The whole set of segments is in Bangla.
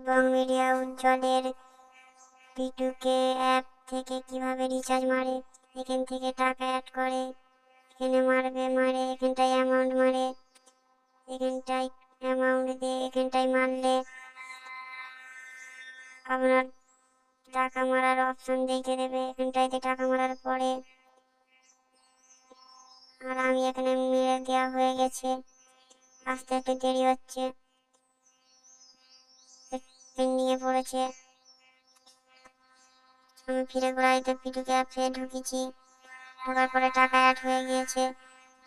এবং মিডিয়া উজ্জ্বলের পিটুকে অ্যাপ থেকে কিভাবে রিচার্জ মারে, এখান থেকে টাকা অ্যাড করে, এখানে মারে এখানটায় অ্যামাউন্ট মারে, এখানটায় অ্যামাউন্ট দিয়ে এখানটায় মারলে আপনার টাকা মারার অপশন দেখে দেবে। এখানটাইতে টাকা মারার পরে আর আমি এখানে মেরে দেওয়া হয়ে গেছে, আসতে একটু দেরি হচ্ছে, পেন্ডিংয়ে পড়েছে। আমি ফিরে ঘোরাইতে পিটুকে অ্যাপে ঢুকেছি, ঢোকার পরে টাকা অ্যাড হয়ে গিয়েছে।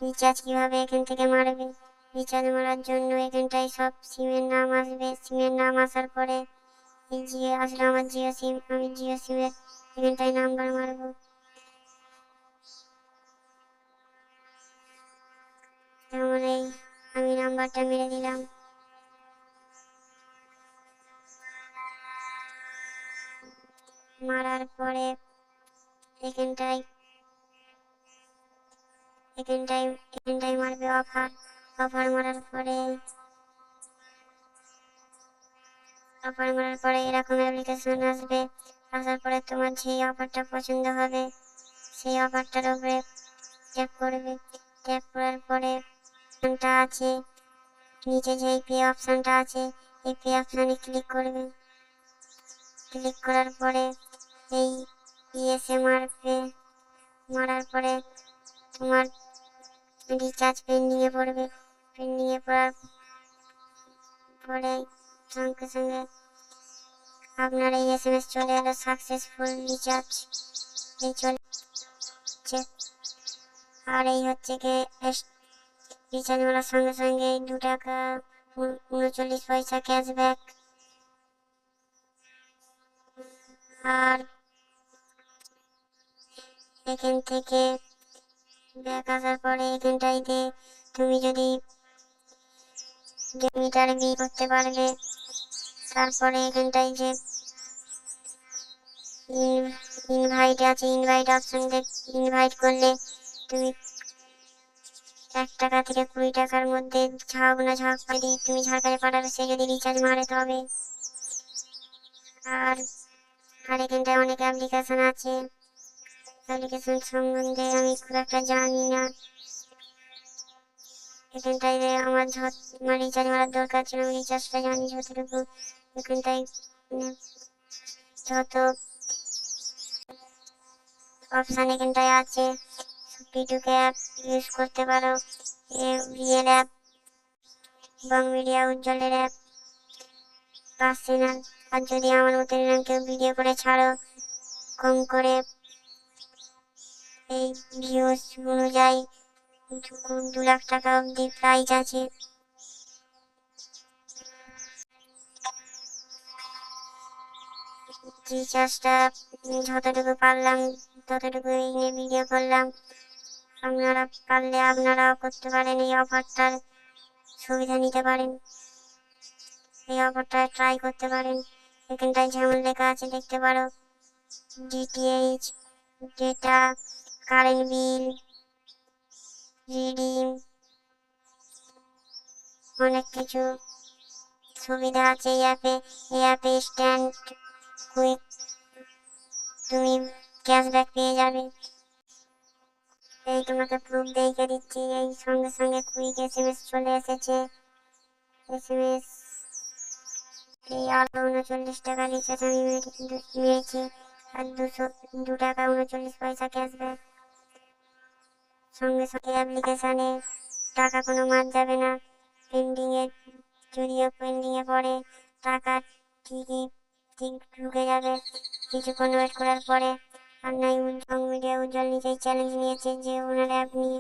রিচার্জ কিভাবে এখান থেকে মারবে, রিচার্জ মারার জন্য এখানটায় সব সিমের নাম আসবে, সিমের নাম আসার পরে এই জিও আসলে আমার জিও সিম, আমি জিও সিমের এখানটায় নাম্বার মারবো। যেমন এই আমি নাম্বারটা মেরে দিলাম, মারার পরে এখানটায় মারবে অফার মারার পরে এরকম অ্যাপ্লিকেশন আসবে। আসার পরে তোমার যে অফারটা পছন্দ হবে সেই অফারটার উপরে ট্যাপ করবে। ট্যাপ করার পরে অপশনটা আছে নিচে, যে পে অপশনটা আছে এই পে অপশনে ক্লিক করবে। ক্লিক করার পরে এই ইএসএ মারবে, মারার পরে তোমার রিচার্জ পেন্ডিংয়ে পড়বে। পেন্ডিংয়ে পড়ার পরে সঙ্গে সঙ্গে আপনার এই এসএমএস চলে এলো, সাকসেসফুল রিচার্জ এই চলছে। আর এই হচ্ছে কি রিচার্জ মারার সঙ্গে সঙ্গে 2 টাকা 39 পয়সা ক্যাশব্যাক। আর এখান থেকে ব্যাক আসার পরে এখানটাইতে তুমি যদি মিটার বিল করতে পারবে। তারপরে এখানটায় যে ইনভাইট আছে, ইনভাইট অপশন ইনভাইট করলে তুমি 1 টাকা থেকে 20 টাকার মধ্যে ঝাঁক না ঝাঁক যদি তুমি ঝাঁকারে পাঠাবে, সে যদি রিচার্জ মারে তবে। আর এখানটায় অনেক অ্যাপ্লিকেশন আছে, অ্যাপ্লিকেশন সম্বন্ধে আমি খুব একটা জানি না। এখানটায় আমার রিচার্জ মারার দরকার ছিল, আমি রিচার্জটা জানি যতটুকু। এখানটায় যত অপশান এখানটায় আছে, পিটুকে অ্যাপ ইউজ করতে পারো, রিয়েল অ্যাপ এবং মিডিয়া উজ্জ্বলের অ্যাপ পাচ্ছে না। আর যদি আমার মতো এরকম কেউ ভিডিও করে ছাড়ো, কম করে এই ভিউজ অনুযায়ী 2 লাখ টাকা অবধি প্রাইজ আছে। রিচার্জটা যতটুকু পারলাম ততটুকু নিয়ে ভিডিও করলাম। আপনারা পারলে আপনারাও করতে পারেন, এই অফারটার সুবিধা নিতে পারেন, এই অফারটা ট্রাই করতে পারেন। এখানটায় যেমন লেখা আছে দেখতে পারো, DTH, data, current bill, redeem, অনেক কিছু সুবিধা আছে এই অ্যাপে। এই অ্যাপে ইনস্ট্যান্ট কুইক তুমি ক্যাশব্যাক পেয়ে যাবে। এই তোমাকে প্রুফ দেখে দিচ্ছি, এই সঙ্গে সঙ্গে কুইক এসএমএস চলে এসেছে। এসএমএস এই আরো 39 টাকা রিচার্জ আমি মেরেছি, আর 2 টাকা 39 পয়সা ক্যাশব্যাক। সঙ্গে সঙ্গে অ্যাপ্লিকেশানে টাকা কোনো মার যাবে না। পেন্ডিংয়ে যদিও পেন্ডিংয়ে পড়ে টাকা ঠিকই ঢুকে যাবে কিছুক্ষণ ওয়েট করার পরে। আর নাই মিডিয়া উজ্জ্বল নিজেই চ্যালেঞ্জ নিয়েছে যে ওনার অ্যাপ নিয়ে